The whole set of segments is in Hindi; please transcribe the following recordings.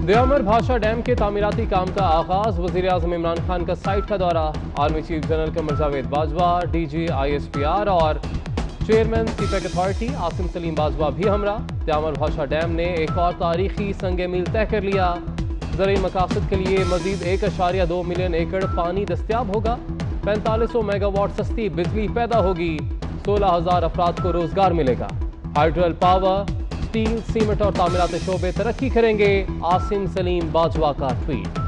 दयामर भाषा डैम के तामीराती काम का आगाज। वज़ीर-ए-आज़म इमरान खान का साइट का दौरा। Army chief general Qamar Javed Bajwa, DG ISPR और chairman CPEC authority Asim Salim Bajwa भी हमरा। दयामर भाषा डैम ने एक और तारीखी संग मील तय कर लिया। ज़रूरी मकासद के लिए मजीद 1.2 मिलियन एकड़ पानी दस्तियाब होगा। 4500 मेगावाट सस्ती बिजली पैदा होगी। 16,000 अफराद को रोजगार मिलेगा। हाइड्रल पावर, स्टील, सीमेंट और तामीरात शोबे तरक्की करेंगे। आसिम सलीम बाजवा का ट्वीट।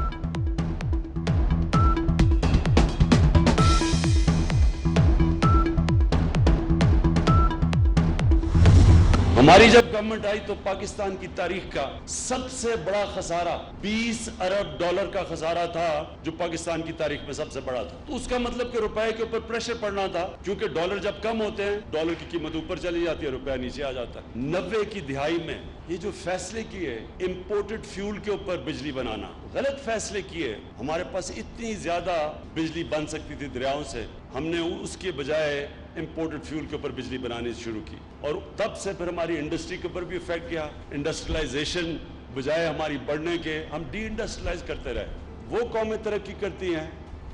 हमारी जब गवर्नमेंट आई तो पाकिस्तान की तारीख का सबसे बड़ा खसारा 20 अरब डॉलर का खसारा था, जो पाकिस्तान की तारीख में सबसे बड़ा था। तो उसका मतलब कि रुपए के ऊपर प्रेशर पड़ना था, क्योंकि डॉलर जब कम होते हैं डॉलर की कीमत ऊपर चली जाती है, रुपया नीचे आ जाता है। 90 की दिहाई में ये जो फैसले किए इंपोर्टेड फ्यूल के ऊपर बिजली बनाना, गलत फैसले किए। हमारे पास इतनी ज्यादा बिजली बन सकती थी दरियाओं से, हमने उसके बजाय इंपोर्टेड फ्यूल के ऊपर बिजली बनानी शुरू की, और तब से फिर हमारी इंडस्ट्री के ऊपर भी इफेक्ट किया। इंडस्ट्रियलाइजेशन बजाय हमारी बढ़ने के हम डी इंडस्ट्रियलाइज करते रहे। वो कौमें तरक्की करती हैं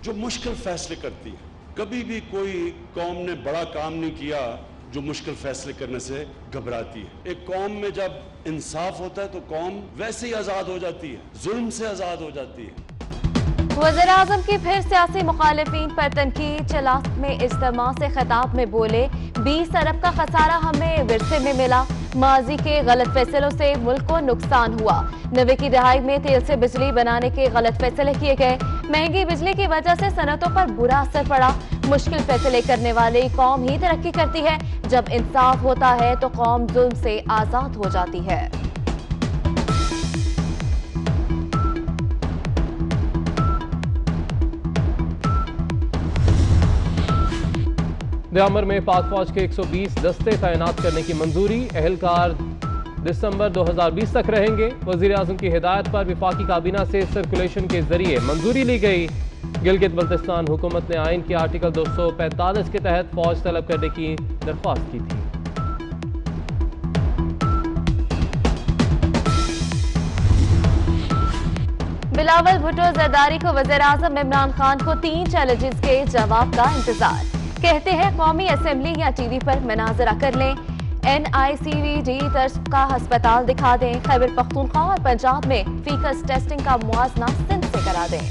जो मुश्किल फैसले करती हैं। कभी भी कोई कौम ने बड़ा काम नहीं किया जो मुश्किल फैसले करने से घबराती है। एक कौम में जब इंसाफ होता है तो कौम वैसे ही आजाद हो जाती है, जुल्म से आजाद हो जाती है। वज़ीर-ए-आज़म की फिर सियासी मुखालिफिन पर तनकीद। चलास में इज्तिमा से खिताब में बोले, 20 अरब का खसारा हमें विरसे में मिला। माजी के गलत फैसलों से मुल्क को नुकसान हुआ। 90 की दहाई में तेल से बिजली बनाने के गलत फैसले किए गए। महंगी बिजली की वजह से सनतों पर बुरा असर पड़ा। मुश्किल फैसले करने वाली कौम ही तरक्की करती है। जब इंसाफ होता है तो कौम जुल्म से आजाद हो जाती है। दयामर में पाक फौज के 120 दस्ते तैनात करने की मंजूरी। अहलकार दिसंबर 2020 तक रहेंगे। वज़ीर-ए-आज़म की हिदायत पर विफाकी काबीना से सर्कुलेशन के जरिए मंजूरी ली गई। गिलगित बल्तिस्तान हुकूमत ने आइन के आर्टिकल 245 के तहत फौज तलब करने की दरख्वास्त की थी। बिलावल भुट्टो जरदारी को वज़ीर-ए-आज़म इमरान खान को 3 चैलेंजेस के जवाब का इंतजार। कहते हैं कौमी असेंबली या TV पर मनाजरा कर लें। NICVD तर्ज का अस्पताल दिखा दें। खैबर पख्तूनख्वा और पंजाब में फीकस टेस्टिंग का मुआजना सिंध से करा दें।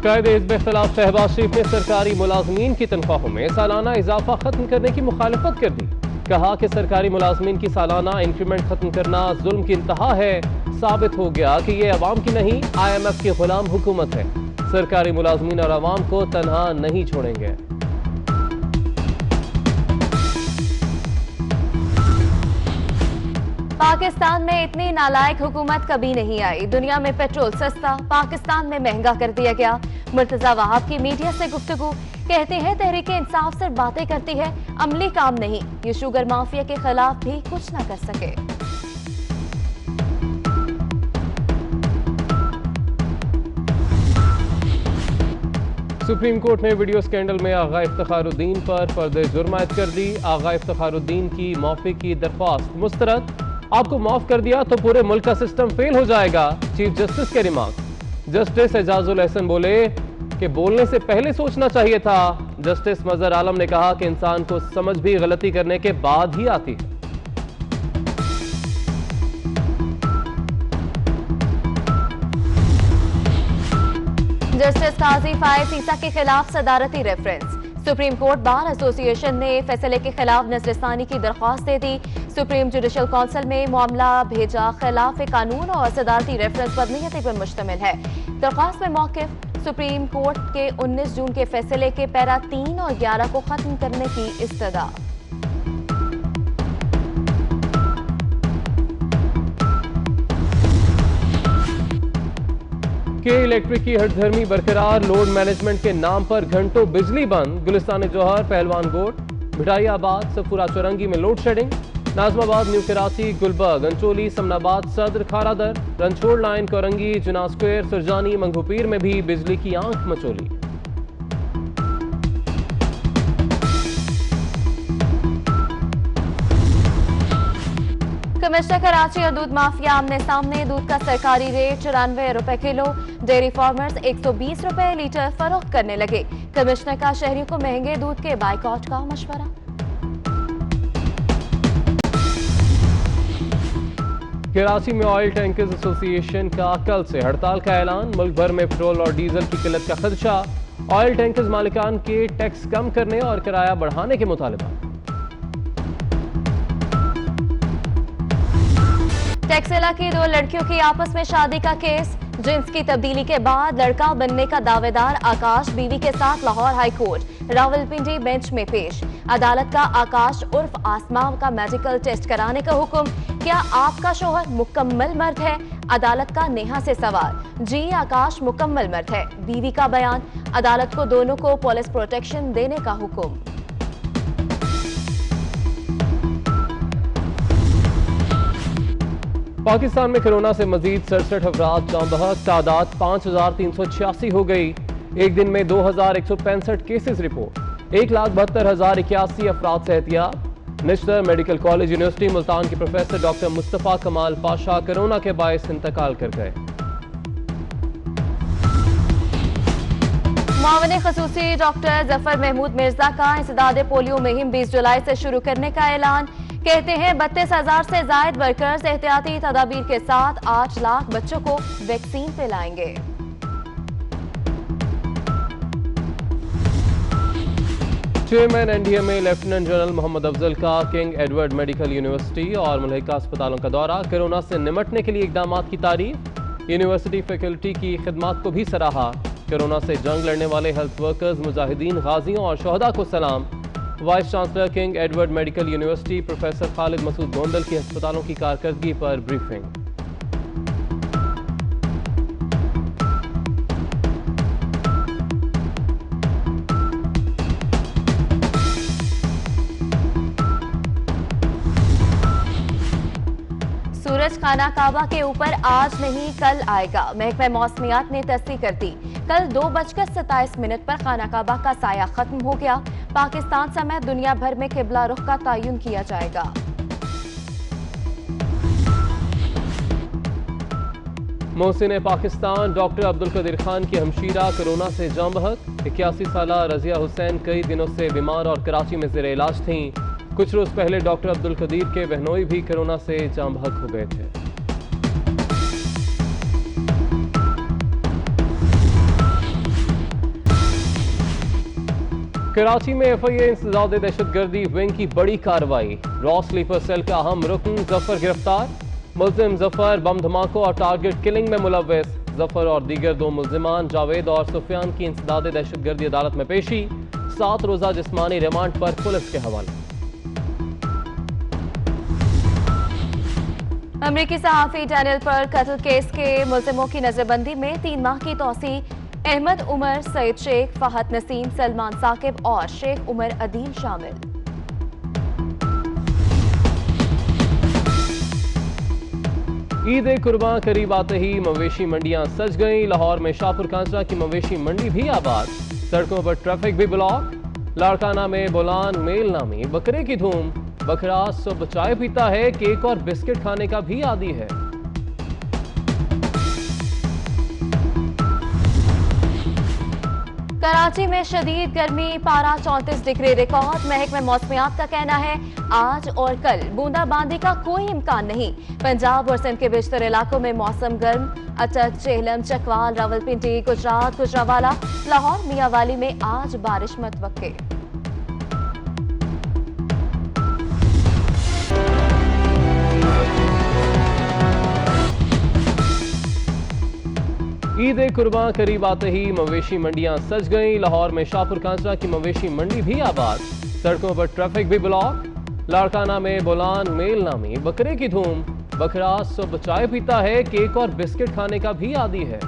कायदे-ए-हिज़्ब इख्तिलाफ शहबाज शरीफ ने सरकारी मुलाजमीन की तनख्वाहों में सालाना इजाफा खत्म करने की मुखालफत कर दी। कहा कि सरकारी मुलाजमीन की सालाना इंक्रीमेंट खत्म करना जुल्म की इंतहा है। साबित हो गया कि ये अवाम की नहीं IMF की गुलाम हुकूमत है। सरकारी मुलाजमीन और अवाम को तन्हा नहीं छोड़ेंगे। पाकिस्तान में इतनी नालायक हुकूमत कभी नहीं आई। दुनिया में पेट्रोल सस्ता, पाकिस्तान में महंगा कर दिया गया। मुर्तजा वहाब की मीडिया से गुफ्तगू। कहते हैं तहरीक इंसाफ सिर्फ बातें करती है, अमली काम नहीं। ये शुगर माफिया के खिलाफ भी कुछ न कर सके। सुप्रीम कोर्ट ने वीडियो स्कैंडल में आगा इफ्तिखारुद्दीन पर फर्द जुर्म आयद कर दी। आगा इफ्तिखारुद्दीन की माफी की दरख्वास्त मुस्तरद। आपको माफ कर दिया तो पूरे मुल्क का सिस्टम फेल हो जाएगा। चीफ जस्टिस के रिमार्क। जस्टिस एजाजुल एहसन बोले कि बोलने से पहले सोचना चाहिए था। जस्टिस मजहर आलम ने कहा कि इंसान को समझ भी गलती करने के बाद ही आती है। जस्टिस काजी फायज ईसा के खिलाफ सदारती reference. Supreme court bar association ने फैसले के खिलाफ नजरसानी की दरख्वास्त दे दी। सुप्रीम जुडिशल काउंसिल में मामला भेजा। खिलाफ कानून और सदारती रेफरेंस बदनीयती पर मुश्तमिल है। दरख्वास्त में मौकिफ सुप्रीम कोर्ट के 19 जून के फैसले के पैरा 3 और 11 को खत्म करने की इस्तदा। के इलेक्ट्रिक की हठधर्मी बरकरार। लोड मैनेजमेंट के नाम पर घंटों बिजली बंद। गुलिस्तान जौहर, पहलवान गोट, भिटाइयाबाद, सफूरा चौरंगी में load shedding. Nazimabad, New Karachi, Gulberg, Ancholi, Samanabad, Saddar, Kharadar, रंछोड़ line, Korangi, जुना स्क्वायर, सुरजानी, मंगूपीर में भी बिजली की आंख मचोली। कमिश्नर कराची और दूध माफिया आमने सामने। दूध का सरकारी रेट 94 रुपए किलो, डेयरी फार्मर्स 120 रुपए लीटर फरोख्त करने लगे। कमिश्नर का शहरियों को महंगे दूध के बाइकआउट का मशवरा। कराची में ऑयल टैंकर्स एसोसिएशन का कल से हड़ताल का ऐलान। मुल्क भर में पेट्रोल और डीजल की किल्लत का खदशा। ऑयल टैंकर्स मालिकान के टैक्स कम करने और किराया बढ़ाने के मुतालिबा। टैक्सेला की 2 लड़कियों की आपस में शादी का केस। जिन्स की तब्दीली के बाद लड़का बनने का दावेदार आकाश बीवी के साथ Lahore high court Rawalpindi bench में पेश। अदालत का आकाश उर्फ आसमा का मेडिकल टेस्ट कराने का हुक्म। क्या आपका शोहर मुकम्मल मर्द है? अदालत का नेहा से सवाल। जी आकाश मुकम्मल मर्द है। बीवी का बयान। अदालत को दोनों को पुलिस प्रोटेक्शन देने का हुक्म। पाकिस्तान में कोरोना से मजीद 67 अफराद जाँ बहक। तादाद 5386 हो गई। एक दिन में 2165 केसेस रिपोर्ट। 1,72,081 अफराद सेहतियाब। National medical college university Multan के प्रोफेसर डॉक्टर मुस्तफा कमाल पाशा कोरोना के बायस इंतकाल कर गए। मुआविन खसूसी डॉक्टर जफर महमूद मिर्जा का इंसदाद पोलियो मुहिम 20 जुलाई से शुरू करने का ऐलान। कहते हैं 32,000 से जायद वर्कर्स एहतियाती तदाबीर के साथ 8 लाख बच्चों को वैक्सीन पिलाएंगे। Chairman NDMA lieutenant general Mohammad Afzal का किंग एडवर्ड मेडिकल यूनिवर्सिटी और मुल्हिका अस्पतालों का दौरा। कोरोना से निमटने के लिए इकदाम की तारीफ। यूनिवर्सिटी फैकल्टी की खिदमत को भी सराहा। कोरोना से जंग लड़ने वाले हेल्थ वर्कर्स, मुजाहिदीन, गाजियों और शहदा को सलाम। Vice chancellor King Edward Medical University professor Khalid Masood Gondal की अस्पतालों की कारकर्दगी पर ब्रीफिंग। सूरज खाना काबा के ऊपर आज नहीं कल आएगा। महकमा मौसमियात ने तस्दीक कर दी। कल 2:27 पर खाना काबा का साया खत्म हो गया। पाकिस्तान समेत दुनिया भर में किबला रुख का तयन किया जाएगा। मोहसिन पाकिस्तान डॉक्टर अब्दुल कदीर खान की हमशीरा कोरोना से जाँ बहक। 81 साल रजिया हुसैन कई दिनों से बीमार और कराची में ज़ेर इलाज थीं। कुछ रोज पहले डॉक्टर अब्दुल कदीर के बहनोई भी कोरोना से जाँ बहक हो गए थे। कराची में एफआईए इंसदाद दहशतगर्दी विंग की बड़ी कार्रवाई। रॉ स्लीपर सेल का अहम रुकन जफर गिरफ्तार। मुल्जिम जफर बम धमाकों और टारगेट किलिंग में मुलव्वस। जफर और दीगर 2 मुल्जिमान जावेद और सुफियान की इंसदाद दहशतगर्दी अदालत में पेशी। 7 रोजा जिस्मानी रिमांड पर पुलिस के हवाले। अमरीकी सहाफी डैनियल पर कत्ल केस के मुल्जिमों की नजरबंदी में 3 माह की तौसी। अहमद उमर, सईद शेख, फहद नसीम, सलमान साकिब और शेख उमर अदील शामिल। ईद कुर्बान करीब आते ही मवेशी मंडियां सज गईं। लाहौर में शाहपुर कांचरा की मवेशी मंडी भी आबाद। सड़कों पर ट्रैफिक भी ब्लॉक। लाड़काना में बोलान मेल नामी बकरे की धूम। बकरा सुबह चाय पीता है, केक और बिस्किट खाने का भी आदी है। कराची में शदीद गर्मी, पारा 34 डिग्री रिकॉर्ड। महकमा मौसमियात का कहना है आज और कल बूंदाबांदी का कोई इम्कान नहीं। पंजाब और सिंध के बेशतर इलाकों में मौसम गर्म। अटक, चेहलम, चकवाल, रावलपिंडी, गुजरात, गुजरावाला, लाहौर, मियावाली में आज बारिश मतवक्के। ईद कुर्बान करीब आते ही मवेशी मंडियां सज गईं। लाहौर में शाहपुर कांचरा की मवेशी मंडी भी आबाद। सड़कों पर ट्रैफिक भी ब्लॉक। लाड़काना में बोलान मेल नामी बकरे की धूम। बकरा सुबह चाय पीता है, केक और बिस्किट खाने का भी आदी है।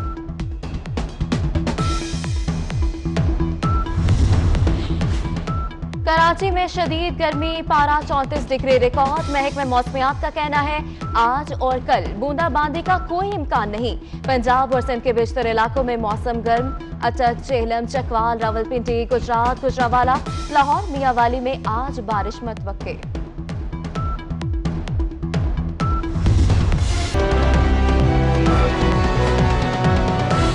कराची में शदीद गर्मी, पारा 34 डिग्री रिकॉर्ड। महकमा मौसमियात का कहना है आज और कल बूंदाबांदी का कोई इम्कान नहीं। पंजाब और सिंध के बेशतर इलाकों में मौसम गर्म। अटक, चेहलम, चकवाल, रावलपिंडी, गुजरात, गुजरावाला, लाहौर, मियावाली में आज बारिश मतवक्के।